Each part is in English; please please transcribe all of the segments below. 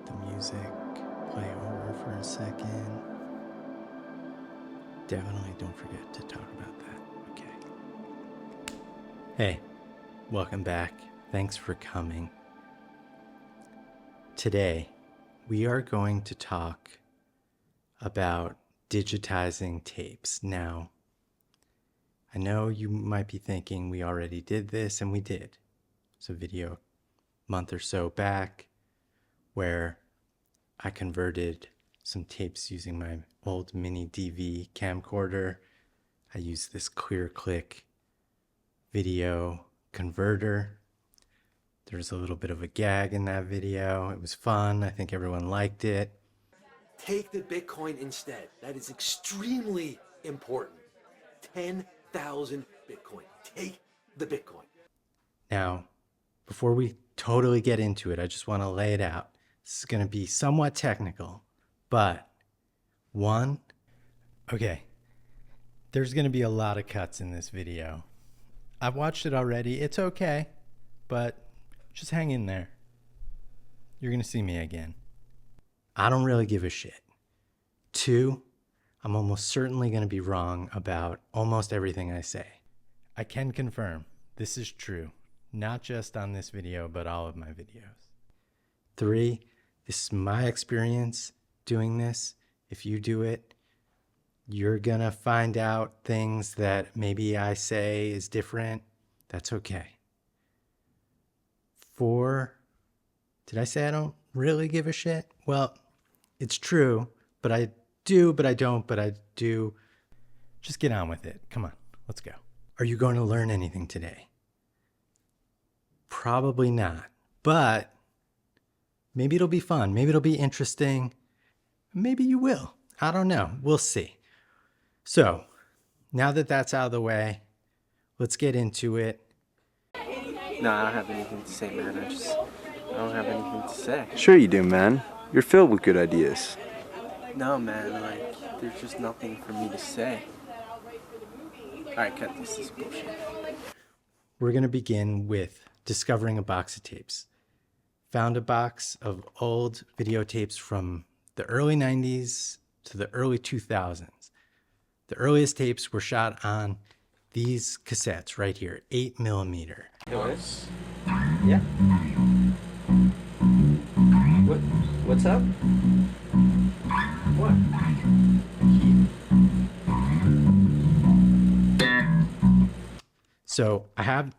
let the music play over for a second. Definitely don't forget to talk about that, okay? Hey, welcome back. Thanks for coming. Today, we are going to talk about digitizing tapes. Now, I know you might be thinking we already did this, and we did. It's a video a month or so back where I converted some tapes using my old MiniDV camcorder. I used this ClearClick video converter. There's a little bit of a gag in that video. It was fun. I think everyone liked it. Take the Bitcoin instead. That is extremely important. 10,000 Bitcoin. Take the Bitcoin. Now, before we totally get into it, I just want to lay it out. This is going to be somewhat technical, but there's going to be a lot of cuts in this video. I've watched it already. It's okay, but just hang in there. You're going to see me again. I don't really give a shit. 2, I'm almost certainly going to be wrong about almost everything I say. I can confirm this is true, not just on this video, but all of my videos. 3, this is my experience doing this. If you do it, you're going to find out things that maybe I say is different. That's okay. 4, did I say I don't really give a shit? Well, it's true, but I do, but I don't, but I do. Just get on with it. Come on, let's go. Are you going to learn anything today? Probably not, but maybe it'll be fun. Maybe it'll be interesting. Maybe you will. I don't know. We'll see. So now that that's out of the way, let's get into it. No, I don't have anything to say, man. I don't have anything to say. Sure you do, man. You're filled with good ideas. No, man, like, there's just nothing for me to say. Alright, cut this. This is bullshit. We're going to begin with discovering a box of tapes. Found a box of old videotapes from the early 90s to the early 2000s. The earliest tapes were shot on these cassettes right here, 8mm. Yours? Yeah. What's up? What? So I have,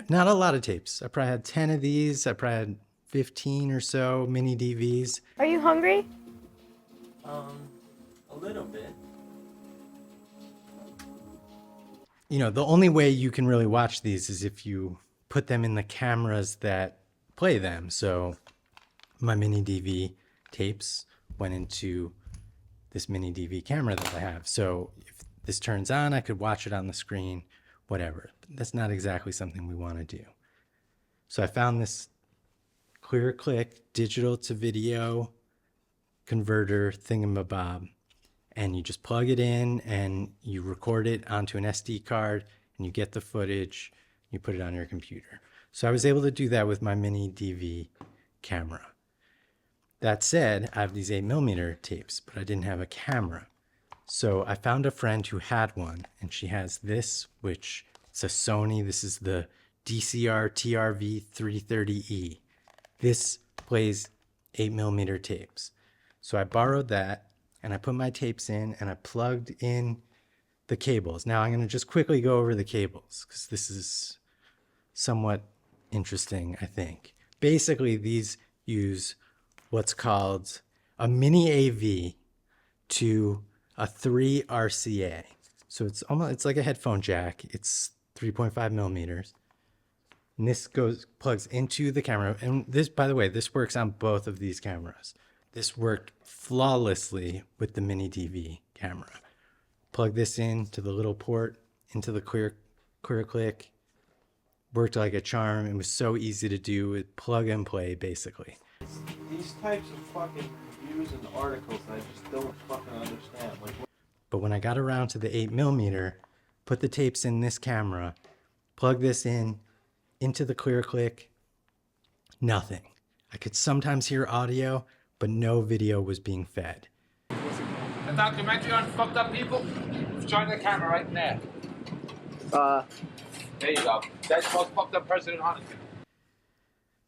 not a lot of tapes. I probably had 10 of these. I probably had 15 or so MiniDVs. Are you hungry? A little bit. The only way you can really watch these is if you put them in the cameras that play them. So my MiniDV tapes went into this MiniDV camera that I have. So if this turns on, I could watch it on the screen, whatever. But that's not exactly something we want to do. So I found this ClearClick digital to video converter thingamabob. And you just plug it in and you record it onto an SD card and you get the footage, you put it on your computer. So I was able to do that with my MiniDV camera. That said, I have these 8mm tapes, but I didn't have a camera. So I found a friend who had one, and she has this, which it's a Sony. This is the DCR TRV 330E. This plays 8mm tapes. So I borrowed that. And I put my tapes in and I plugged in the cables. Now I'm going to just quickly go over the cables because this is somewhat interesting, I think. Basically, these use what's called a mini AV to a 3 RCA. So it's like a headphone jack. It's 3.5mm. And this plugs into the camera. And this, by the way, this works on both of these cameras. This worked flawlessly with the MiniDV camera. Plug this in to the little port, into the ClearClick. Worked like a charm. It was so easy to do. It plug and play, basically. These types of fucking reviews and articles I just don't fucking understand. But when I got around to the 8mm, put the tapes in this camera, plug this in into the ClearClick, nothing. I could sometimes hear audio, but no video was being fed. A documentary on fucked up people? Join the camera right in there. There you go. That's the most fucked up person in Huntington.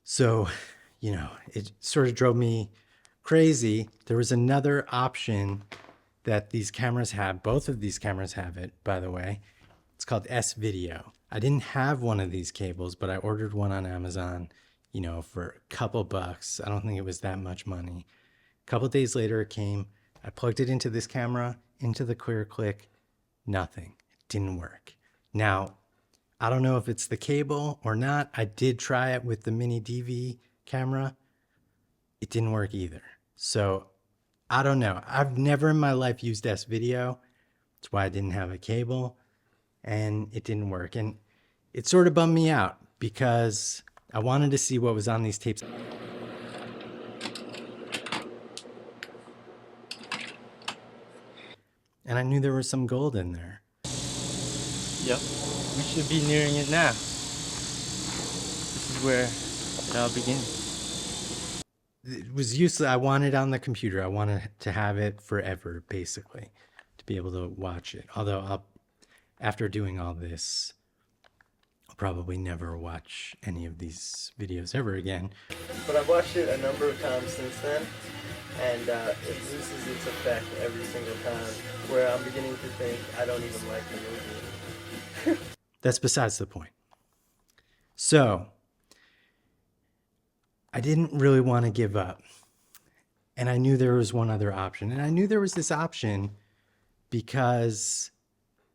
So, it sort of drove me crazy. There was another option that these cameras have. Both of these cameras have it, by the way. It's called S-Video. I didn't have one of these cables, but I ordered one on Amazon, for a couple bucks. I don't think it was that much money. A couple days later, it came. I plugged it into this camera, into the ClearClick. Nothing. It didn't work. Now, I don't know if it's the cable or not. I did try it with the MiniDV camera. It didn't work either. So I don't know. I've never in my life used S-Video. That's why I didn't have a cable and it didn't work. And it sort of bummed me out because I wanted to see what was on these tapes. And I knew there was some gold in there. Yep. We should be nearing it now. This is where it all begins. It was useless. I wanted it on the computer. I wanted to have it forever, basically, to be able to watch it. Although after doing all this, I'll probably never watch any of these videos ever again. But I've watched it a number of times since then, and it loses its effect every single time, where I'm beginning to think I don't even like the movie. That's besides the point. So, I didn't really want to give up. And I knew there was one other option. And I knew there was this option because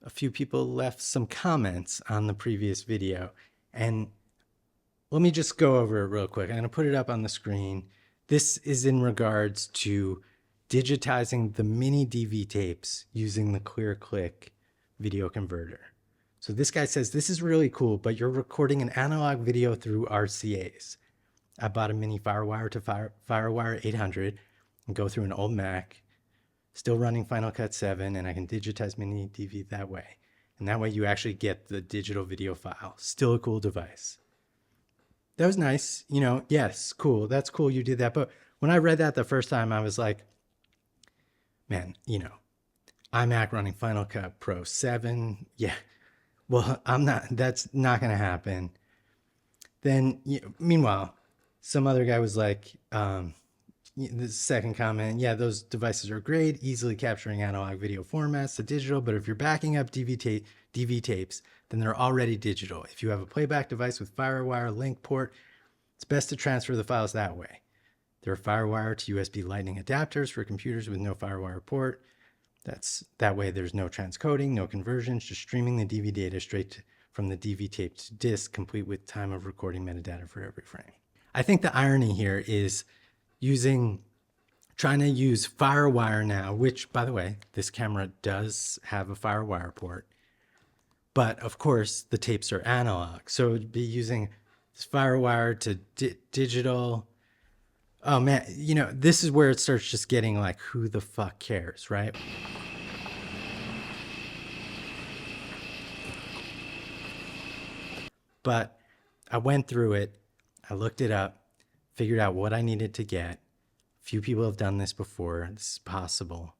a few people left some comments on the previous video. And let me just go over it real quick. I'm going to put it up on the screen. This is in regards to digitizing the MiniDV tapes using the ClearClick video converter. So this guy says, this is really cool, but you're recording an analog video through RCAs. I bought a mini FireWire to FireWire 800 and go through an old Mac, still running Final Cut 7, and I can digitize MiniDV that way. And that way you actually get the digital video file. Still a cool device. That was nice. Yes, cool. That's cool you did that. But when I read that the first time, I was like, man, iMac running Final Cut Pro 7. Yeah. Well, that's not going to happen. Then, meanwhile, some other guy was like, the second comment, yeah, those devices are great, easily capturing analog video formats to digital, but if you're backing up DV tapes, then they're already digital. If you have a playback device with FireWire link port, it's best to transfer the files that way. There are FireWire to USB Lightning adapters for computers with no FireWire port. That way there's no transcoding, no conversions, just streaming the DV data straight from the DV tape to disk, complete with time of recording metadata for every frame. I think the irony here is trying to use FireWire now, which, by the way, this camera does have a FireWire port. But of course, the tapes are analog. So it would be using this FireWire to digital. Oh man, this is where it starts just getting like, who the fuck cares, right? But I went through it. I looked it up, figured out what I needed to get. A few people have done this before. This is possible.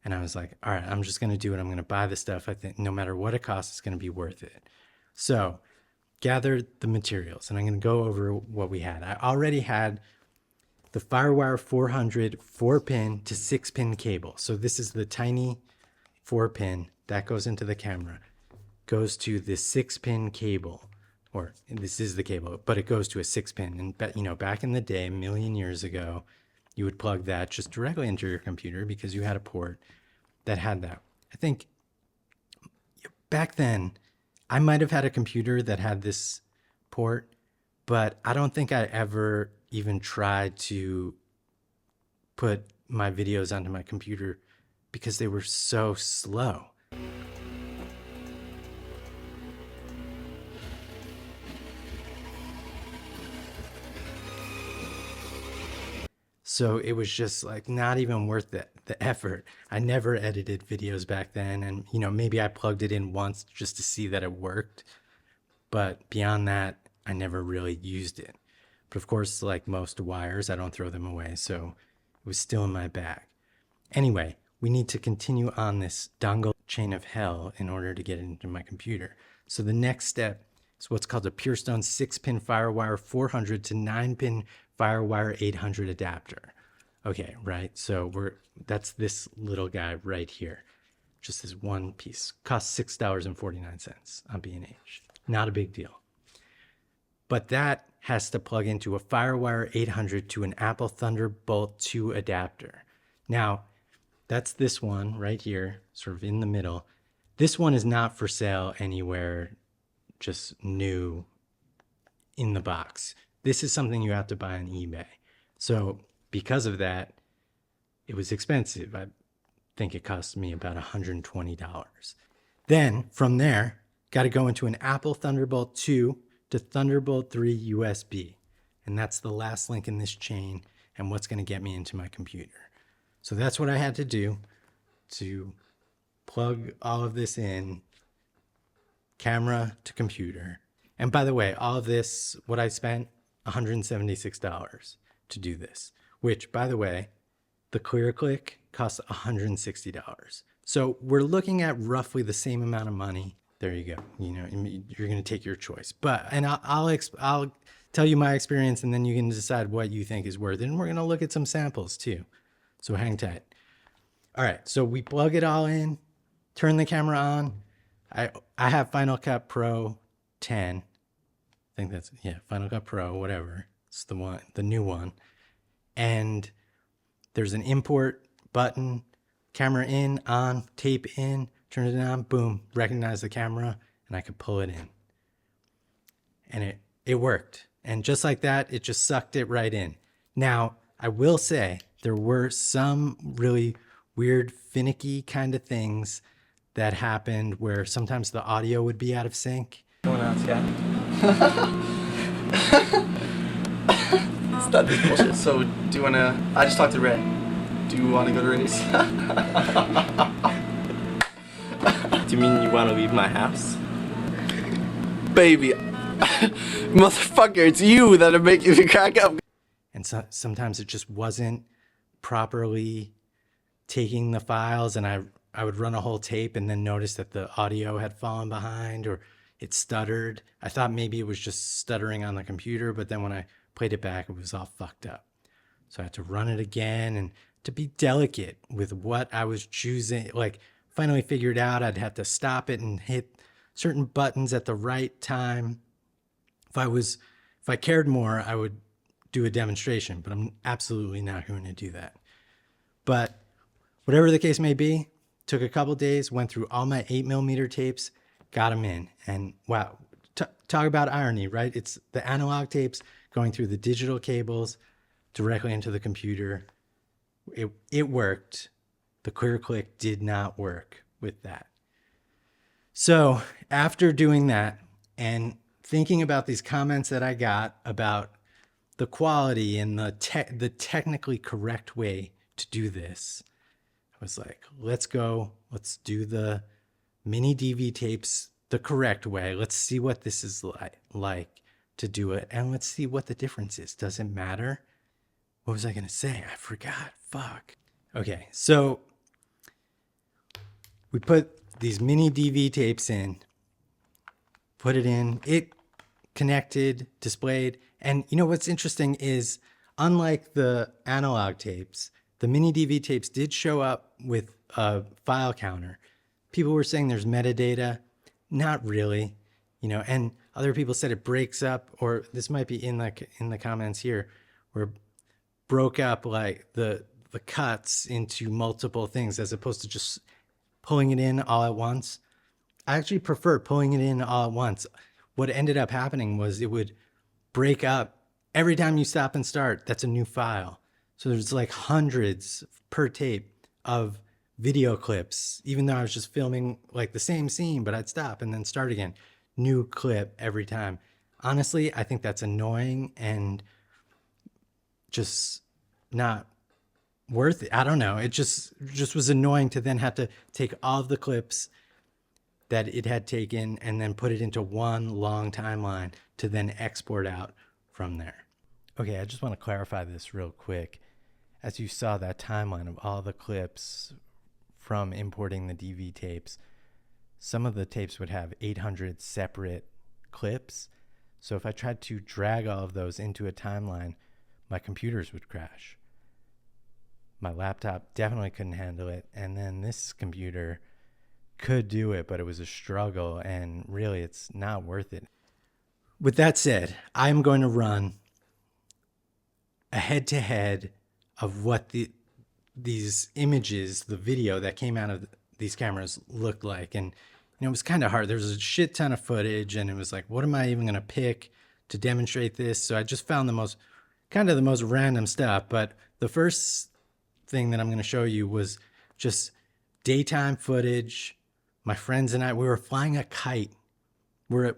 And I was like, all right, I'm just going to do it. I'm going to buy the stuff. I think no matter what it costs, it's going to be worth it. So gathered the materials and I'm going to go over what we had. I already had the FireWire 400 4-pin to 6-pin cable. So this is the tiny 4-pin that goes into the camera, goes to the 6-pin cable, or this is the cable, but it goes to a 6-pin. And back in the day, a million years ago, you would plug that just directly into your computer because you had a port that had that. I think back then, I might have had a computer that had this port, but I don't think I ever even tried to put my videos onto my computer because they were so slow. So it was just like not even worth the effort. I never edited videos back then. And, maybe I plugged it in once just to see that it worked. But beyond that, I never really used it. But of course, like most wires, I don't throw them away. So it was still in my bag. Anyway, we need to continue on this dongle chain of hell in order to get it into my computer. So the next step is what's called a Pearstone 6-pin FireWire 400 to 9-pin FireWire 800 adapter. Okay, right? So that's this little guy right here. Just this one piece. Costs $6.49 on B&H. Not a big deal. But that has to plug into a FireWire 800 to an Apple Thunderbolt 2 adapter. Now, that's this one right here, sort of in the middle. This one is not for sale anywhere, just new in the box. This is something you have to buy on eBay. So because of that, it was expensive. I think it cost me about $120. Then from there, got to go into an Apple Thunderbolt 2 to Thunderbolt 3 USB. And that's the last link in this chain and what's going to get me into my computer. So that's what I had to do to plug all of this in, camera to computer. And by the way, all of this, what I spent, $176 to do this, which by the way, the ClearClick costs $160. So we're looking at roughly the same amount of money. There you go. You know, you're going to take your choice. But, and I'll tell you my experience, and then you can decide what you think is worth it. And we're going to look at some samples too. So hang tight. All right. So we plug it all in, turn the camera on. I have Final Cut Pro 10. I think that's, yeah, Final Cut Pro, whatever. It's the one, the new one. And there's an import button, camera in, on, tape in, turn it on, boom, recognize the camera, and I could pull it in. And it worked. And just like that, it just sucked it right in. Now, I will say there were some really weird, finicky kind of things that happened where sometimes the audio would be out of sync. Going on, Scott? Stop this bullshit. So, do you wanna? I just talked to Ray. Do you wanna go to Ray's? Do you mean you wanna leave my house? Baby, motherfucker, it's you that are making me crack up. And so, sometimes it just wasn't properly taking the files, and I would run a whole tape and then notice that the audio had fallen behind or it stuttered. I thought maybe it was just stuttering on the computer, but then when I played it back, it was all fucked up. So I had to run it again, and to be delicate with what I was choosing, like finally figured out I'd have to stop it and hit certain buttons at the right time. If I cared more, I would do a demonstration, but I'm absolutely not going to do that. But whatever the case may be, took a couple days, went through all my 8mm tapes, got them in. And wow, talk about irony, right? It's the analog tapes going through the digital cables directly into the computer. It worked. The ClearClick did not work with that. So after doing that and thinking about these comments that I got about the quality and the technically correct way to do this, I was like, let's go. Let's do the MiniDV tapes the correct way. Let's see what this is like to do it. And let's see what the difference is. Does it matter? What was I going to say? I forgot. Fuck. Okay. So we put these MiniDV tapes in, put it in, it connected, displayed. And you know, what's interesting is unlike the analog tapes, the MiniDV tapes did show up with a file counter. People were saying there's metadata. Not really, you know, and other people said it breaks up, or this might be in the comments here, where it broke up like the cuts into multiple things as opposed to just pulling it in all at once. I actually prefer pulling it in all at once. What ended up happening was it would break up every time you stop and start. That's a new file. So there's like hundreds per tape of video clips, even though I was just filming like the same scene, but I'd stop and then start again. New clip every time. Honestly, I think that's annoying and just not worth it. I don't know. It just was annoying to then have to take all of the clips that it had taken and then put it into one long timeline to then export out from there. Okay, I just want to clarify this real quick. As you saw that timeline of all the clips from importing the DV tapes, some of the tapes would have 800 separate clips. So if I tried to drag all of those into a timeline, my computers would crash. My laptop definitely couldn't handle it. And then this computer could do it, but it was a struggle, and really it's not worth it. With that said, I'm going to run a head-to-head of what these images, the video that came out of these cameras looked like. And it was kind of hard. There was a shit ton of footage, and it was like, what am I even going to pick to demonstrate this? So I just found the most random stuff. But the first thing that I'm going to show you was just daytime footage. My friends and I, we were flying a kite. We're,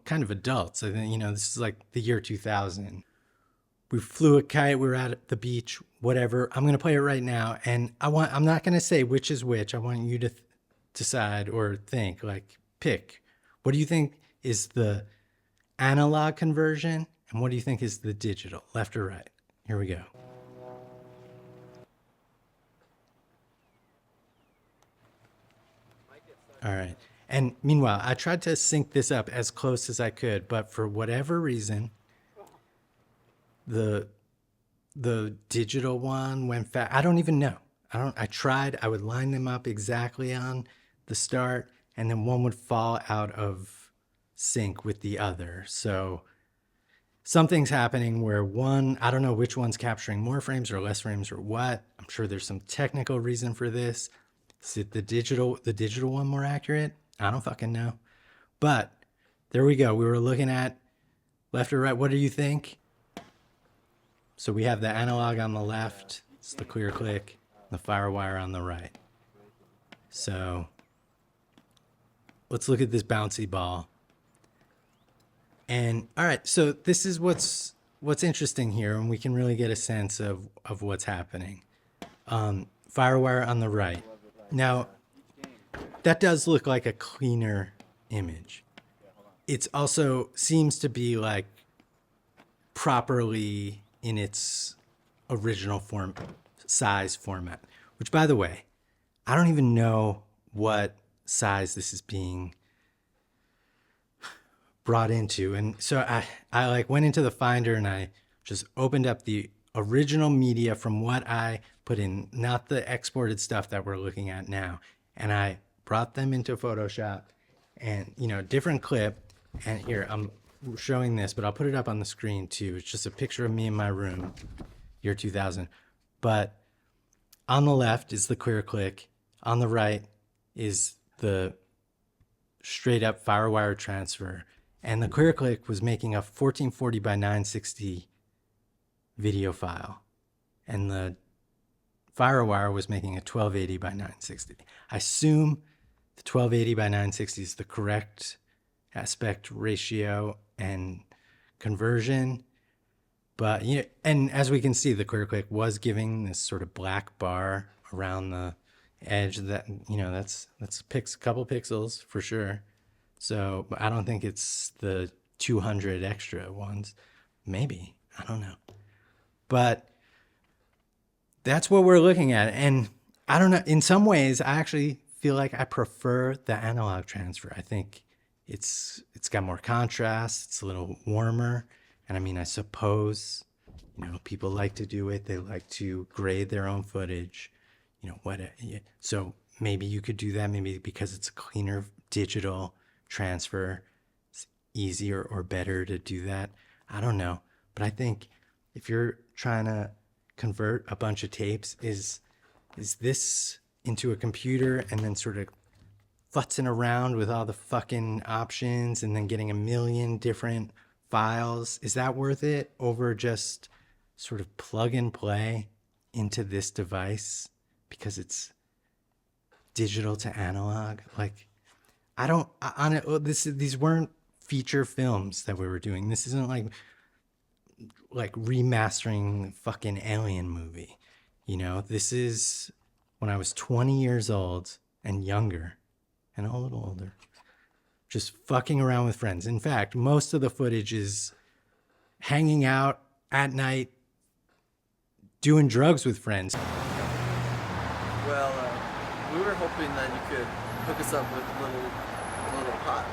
kind of adults. I think, this is like the year 2000. We flew a kite. We were at the beach, whatever. I'm going to play it right now. And I'm not going to say which is which. I want you to decide or think, like, pick. What do you think is the analog conversion? And what do you think is the digital, left or right? Here we go. All right. And meanwhile, I tried to sync this up as close as I could, but for whatever reason, the digital one went fast. I don't even know. I tried. I would line them up exactly on the start, and then one would fall out of sync with the other. So something's happening where one, I don't know which one's capturing more frames or less frames or what. I'm sure there's some technical reason for this. Is it the digital one more accurate? I don't fucking know. But there we go. We were looking at left or right. What do you think? So we have the analog on the left. It's the ClearClick, the FireWire on the right. So let's look at this bouncy ball. And all right, so this is what's interesting here, and we can really get a sense of what's happening. FireWire on the right. Now, that does look like a cleaner image. It's also seems to be like properly in its original size format, which, by the way, I don't even know what size this is being brought into. And so I like went into the Finder and I just opened up the original media from what I put in, not the exported stuff that we're looking at now. And I brought them into Photoshop and, different clip. And here, I'm showing this, but I'll put it up on the screen too. It's just a picture of me in my room, year 2000. But on the left is the ClearClick. On the right is the straight up FireWire transfer. And the ClearClick was making a 1440 by 960 video file. And the FireWire was making a 1280 by 960. I assume the 1280 by 960 is the correct aspect ratio and conversion. But, and as we can see, the ClearClick was giving this sort of black bar around the edge that, that's a couple pixels for sure. So I don't think it's the 200 extra ones. Maybe, I don't know. But that's what we're looking at. And I don't know, in some ways, I actually feel like I prefer the analog transfer. I think it's got more contrast. It's a little warmer. And I suppose, people like to do it. They like to grade their own footage, so maybe you could do that. Maybe because it's a cleaner digital transfer, it's easier or better to do that. I don't know. But I think if you're trying to convert a bunch of tapes, is this into a computer and then sort of futzing around with all the fucking options and then getting a million different files, is that worth it over just sort of plug and play into this device because it's digital to analog? Like, these weren't feature films that we were doing. This isn't like remastering fucking Alien movie. This is when I was 20 years old and younger and a little older, just fucking around with friends. In fact, most of the footage is hanging out at night doing drugs with friends. Well, we were hoping that you could hook us up with a little pot.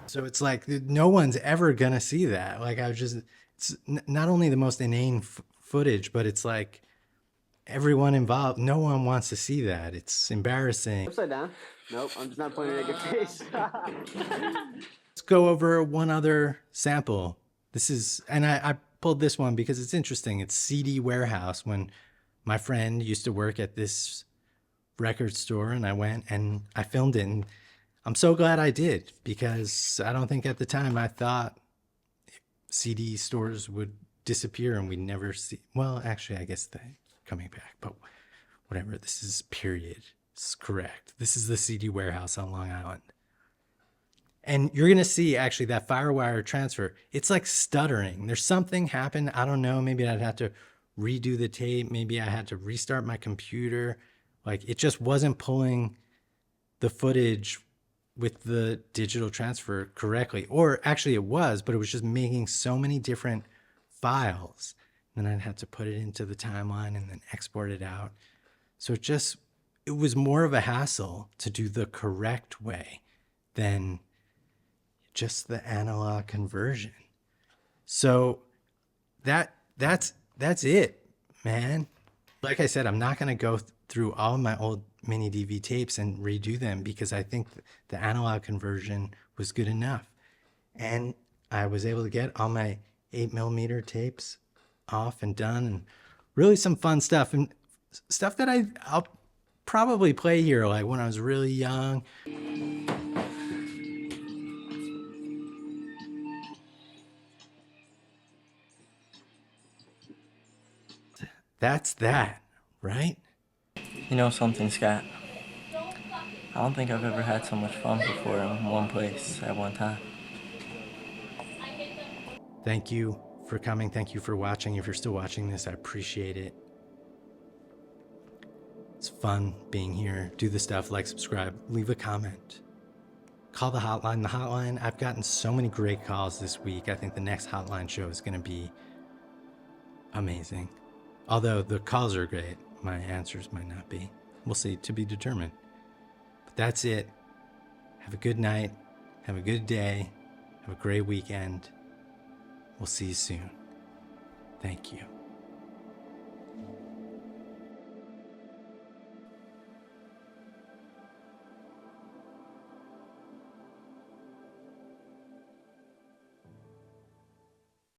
So it's like no one's ever gonna see that. Like I was just, it's not only the most inane footage, but it's like everyone involved, no one wants to see that. It's embarrassing. Upside down? Nope, I'm just not pointing at your face. Let's go over one other sample. This is, and I pulled this one because it's interesting. It's CD Warehouse, when my friend used to work at this record store, and I went and I filmed it. And I'm so glad I did, because I don't think at the time I thought CD stores would disappear and we'd never see. Well, actually, I guess they're coming back, but whatever. This is period. This is correct. This is the CD Warehouse on Long Island. And you're going to see actually that FireWire transfer. It's like stuttering. There's something happened. I don't know. Maybe I'd have to redo the tape. Maybe I had to restart my computer. Like it just wasn't pulling the footage with the digital transfer correctly. Or actually it was, but it was just making so many different files. And then I'd have to put it into the timeline and then export it out. So it was more of a hassle to do the correct way than just the analog conversion. So that's it, man. Like I said, I'm not going to go through all my old MiniDV tapes and redo them, because I think the analog conversion was good enough. And I was able to get all my 8mm tapes off and done, and really some fun stuff, and stuff that I'll probably play here, like when I was really young. That's that, right? You know something, Scott? I don't think I've ever had so much fun before in one place at one time. Thank you for coming. Thank you for watching. If you're still watching this, I appreciate it. It's fun being here. Do the stuff, like, subscribe, leave a comment. Call the hotline. The hotline, I've gotten so many great calls this week. I think the next hotline show is going to be amazing. Although the calls are great, my answers might not be. We'll see, to be determined. But that's it. Have a good night. Have a good day. Have a great weekend. We'll see you soon. Thank you.